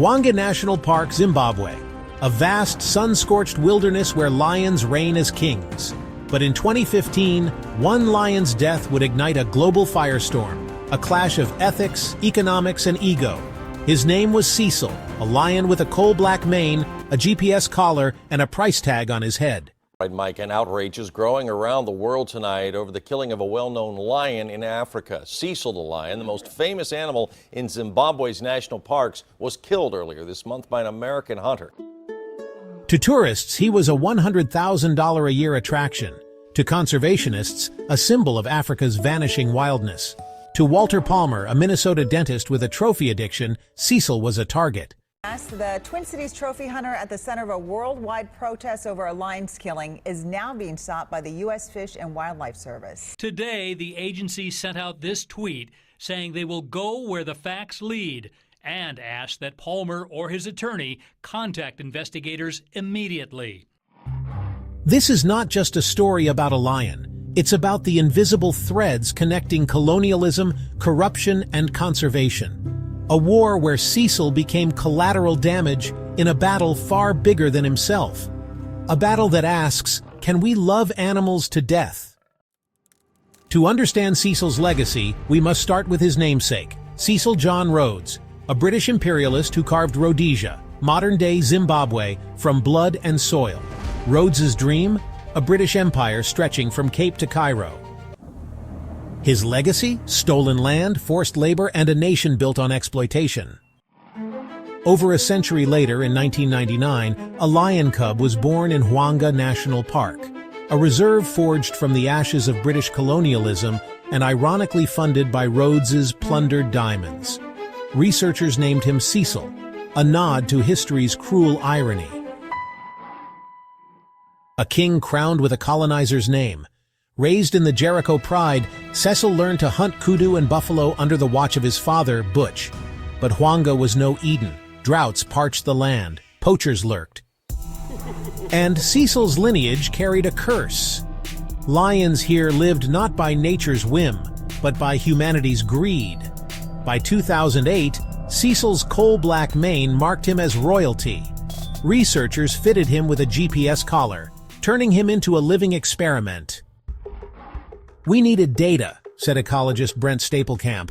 Hwange National Park, Zimbabwe, a vast sun-scorched wilderness where lions reign as kings. But in 2015, one lion's death would ignite a global firestorm, a clash of ethics, economics, and ego. His name was Cecil, a lion with a coal-black mane, a GPS collar, and a price tag on his head. Right, Mike, and outrage is growing around the world tonight over the killing of a well-known lion in Africa. Cecil the Lion, the most famous animal in Zimbabwe's national parks, was killed earlier this month by an American hunter. To tourists, he was a $100,000 a year attraction. To conservationists, a symbol of Africa's vanishing wildness. To Walter Palmer, a Minnesota dentist with a trophy addiction, Cecil was a target. The Twin Cities trophy hunter at the center of a worldwide protest over a lion's killing is now being sought by the U.S. Fish and Wildlife Service. Today, the agency sent out this tweet saying they will go where the facts lead and asked that Palmer or his attorney contact investigators immediately. This is not just a story about a lion. It's about the invisible threads connecting colonialism, corruption, and conservation. A war where Cecil became collateral damage in a battle far bigger than himself. A battle that asks, can we love animals to death? To understand Cecil's legacy, we must start with his namesake, Cecil John Rhodes, a British imperialist who carved Rhodesia, modern-day Zimbabwe, from blood and soil. Rhodes's dream? A British empire stretching from Cape to Cairo. His legacy? Stolen land, forced labor, and a nation built on exploitation. Over a century later, in 1999, a lion cub was born in Hwange National Park, a reserve forged from the ashes of British colonialism and ironically funded by Rhodes's plundered diamonds. Researchers named him Cecil, a nod to history's cruel irony. A king crowned with a colonizer's name. Raised in the Jericho Pride, Cecil learned to hunt kudu and buffalo under the watch of his father, Butch. But Hwange was no Eden. Droughts parched the land. Poachers lurked. And Cecil's lineage carried a curse. Lions here lived not by nature's whim, but by humanity's greed. By 2008, Cecil's coal-black mane marked him as royalty. Researchers fitted him with a GPS collar, turning him into a living experiment. We needed data, said ecologist Brent Stapelkamp.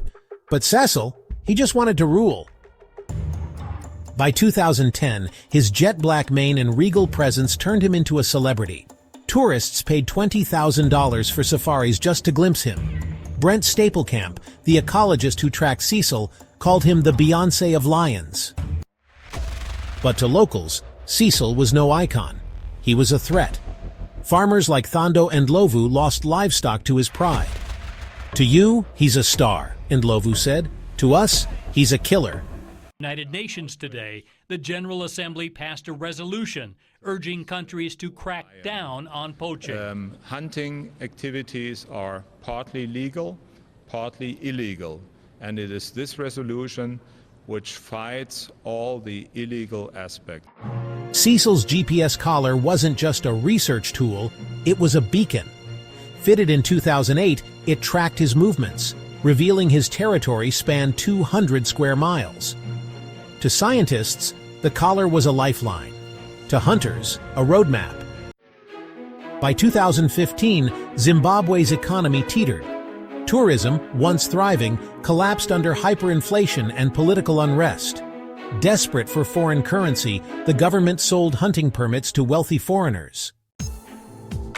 But Cecil, he just wanted to rule. By 2010, his jet-black mane and regal presence turned him into a celebrity. Tourists paid $20,000 for safaris just to glimpse him. Brent Stapelkamp, the ecologist who tracked Cecil, called him the Beyoncé of lions. But to locals, Cecil was no icon. He was a threat. Farmers like Theo and Ndlovu lost livestock to his pride. To you, he's a star, Ndlovu said. To us, he's a killer. United Nations today, the General Assembly passed a resolution urging countries to crack down on poaching. Hunting activities are partly legal, partly illegal, and it is this resolution which fights all the illegal aspects. Cecil's GPS collar wasn't just a research tool, it was a beacon. Fitted in 2008, it tracked his movements, revealing his territory spanned 200 square miles. To scientists, the collar was a lifeline. To hunters, a roadmap. By 2015, Zimbabwe's economy teetered. Tourism, once thriving, collapsed under hyperinflation and political unrest. Desperate for foreign currency, the government sold hunting permits to wealthy foreigners.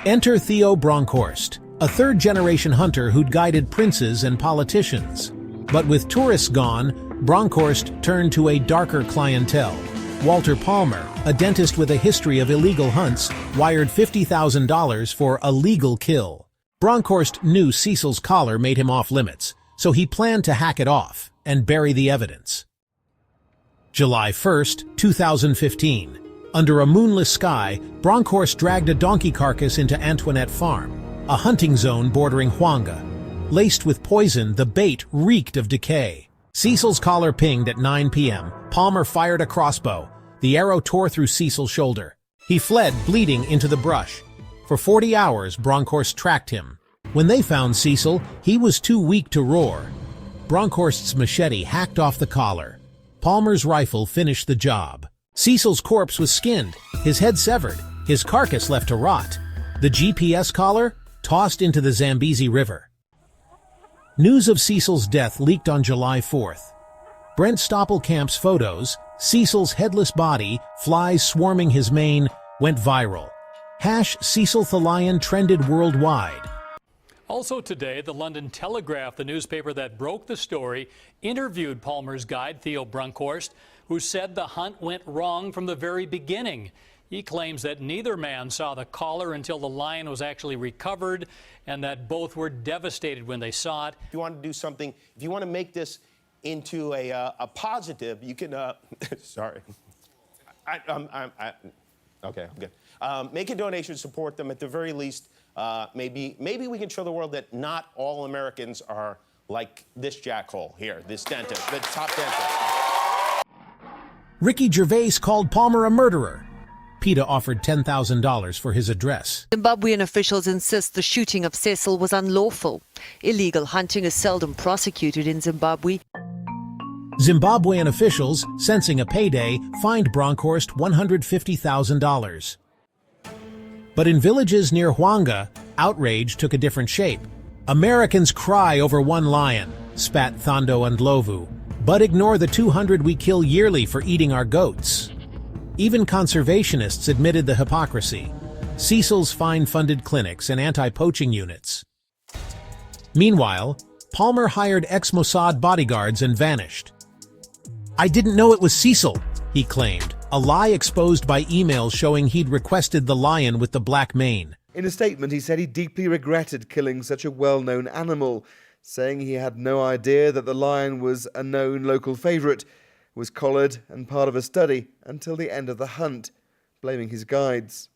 Enter Theo Bronkhorst, a third-generation hunter who'd guided princes and politicians. But with tourists gone, Bronkhorst turned to a darker clientele. Walter Palmer, a dentist with a history of illegal hunts, wired $50,000 for a legal kill. Bronkhorst knew Cecil's collar made him off-limits, so he planned to hack it off and bury the evidence. July 1, 2015. Under a moonless sky, Bronkhorst dragged a donkey carcass into Antoinette Farm, a hunting zone bordering Hwange. Laced with poison, the bait reeked of decay. Cecil's collar pinged at 9 p.m. Palmer fired a crossbow. The arrow tore through Cecil's shoulder. He fled, bleeding, into the brush. For 40 hours, Bronkhorst tracked him. When they found Cecil, he was too weak to roar. Bronkhorst's machete hacked off the collar. Palmer's rifle finished the job. Cecil's corpse was skinned, his head severed, his carcass left to rot. The GPS collar tossed into the Zambezi River. News of Cecil's death leaked on July 4th. Brent Stapelkamp's photos, Cecil's headless body, flies swarming his mane, went viral. #Cecil the Lion trended worldwide. Also today, the London Telegraph, the newspaper that broke the story, interviewed Palmer's guide, Theo Bronkhorst, who said the hunt went wrong from the very beginning. He claims that neither man saw the collar until the lion was actually recovered, and that both were devastated when they saw it. If you want to do something, if you want to make this into a positive, you can, sorry. Okay, I'm good. Make a donation, support them at the very least. Maybe we can show the world that not all Americans are like this jackhole here, this dentist, the top dentist. Ricky Gervais called Palmer a murderer. PETA offered $10,000 for his address. Zimbabwean officials insist the shooting of Cecil was unlawful. Illegal hunting is seldom prosecuted in Zimbabwe. Zimbabwean officials, sensing a payday, fined Bronkhorst $150,000. But in villages near Hwange, outrage took a different shape. Americans cry over one lion, spat Theo and Ndlovu, but ignore the 200 we kill yearly for eating our goats. Even conservationists admitted the hypocrisy. Cecil's fine-funded clinics and anti-poaching units. Meanwhile, Palmer hired ex-Mossad bodyguards and vanished. "I didn't know it was Cecil," he claimed, a lie exposed by emails showing he'd requested the lion with the black mane. In a statement, he said he deeply regretted killing such a well-known animal, saying he had no idea that the lion was a known local favourite, was collared and part of a study until the end of the hunt, blaming his guides.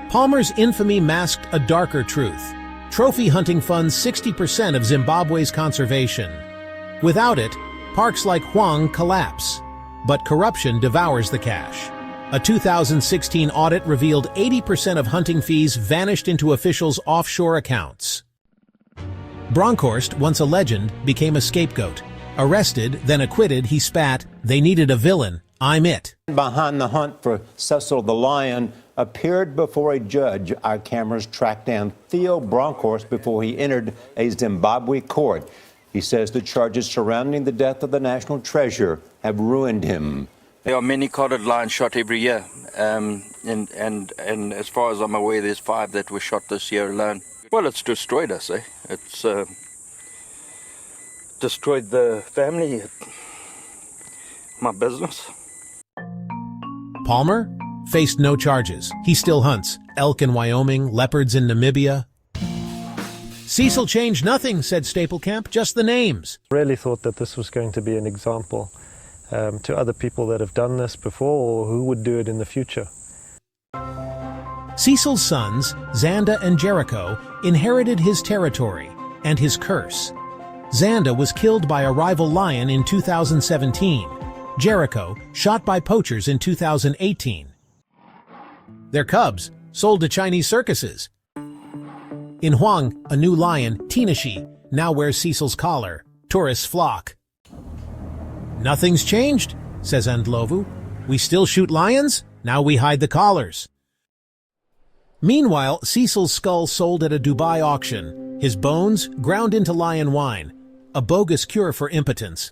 Palmer's infamy masked a darker truth. Trophy hunting funds 60% of Zimbabwe's conservation. Without it, parks like Hwange collapse. But corruption devours the cash. A 2016 audit revealed 80% of hunting fees vanished into officials' offshore accounts. Bronkhorst, once a legend, became a scapegoat. Arrested, then acquitted, he spat, "They needed a villain. I'm it." Behind the hunt for Cecil the Lion appeared before a judge. Our cameras tracked down Theo Bronkhorst before he entered a Zimbabwe court. He says the charges surrounding the death of the national treasure have ruined him. There are many collared lions shot every year, and as far as I'm aware, there's 5 that were shot this year alone. Well, it's destroyed us, eh? It's destroyed the family, my business. Palmer faced no charges. He still hunts elk in Wyoming, leopards in Namibia. "Cecil changed nothing," said Stapelkamp, "just the names." Really thought that this was going to be an example to other people that have done this before or who would do it in the future. Cecil's sons, Xanda and Jericho, inherited his territory and his curse. Xanda was killed by a rival lion in 2017. Jericho, shot by poachers in 2018. Their cubs, sold to Chinese circuses. In Hwange, a new lion, Tinashi, now wears Cecil's collar. Tourists flock. "Nothing's changed," says Ndlovu. "We still shoot lions, now we hide the collars." Meanwhile, Cecil's skull sold at a Dubai auction. His bones ground into lion wine. A bogus cure for impotence.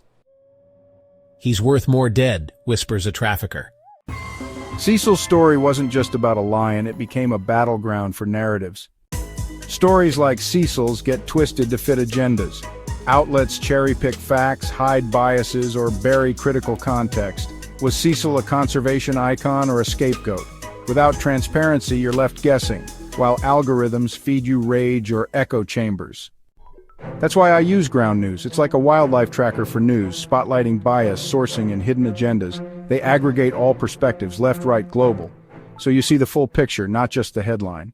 "He's worth more dead," whispers a trafficker. Cecil's story wasn't just about a lion, it became a battleground for narratives. Stories like Cecil's get twisted to fit agendas. Outlets cherry-pick facts, hide biases, or bury critical context. Was Cecil a conservation icon or a scapegoat? Without transparency, you're left guessing, while algorithms feed you rage or echo chambers. That's why I use Ground News. It's like a wildlife tracker for news, spotlighting bias, sourcing, and hidden agendas. They aggregate all perspectives, left, right, global. So you see the full picture, not just the headline.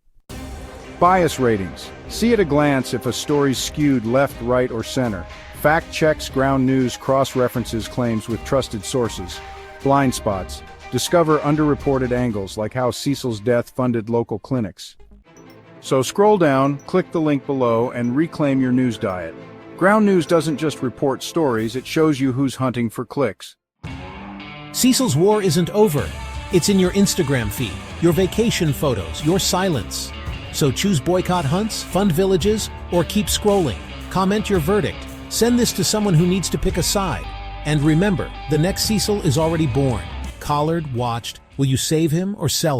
Bias ratings. See at a glance if a story's skewed left, right, or center. Fact checks Ground News cross-references claims with trusted sources. Blind spots. Discover underreported angles like how Cecil's death funded local clinics. So scroll down, click the link below, and reclaim your news diet. Ground News doesn't just report stories, it shows you who's hunting for clicks. Cecil's war isn't over. It's in your Instagram feed, your vacation photos, your silence. So choose boycott hunts, fund villages, or keep scrolling. Comment your verdict. Send this to someone who needs to pick a side. And remember, the next Cecil is already born. Collared, watched. Will you save him or sell him?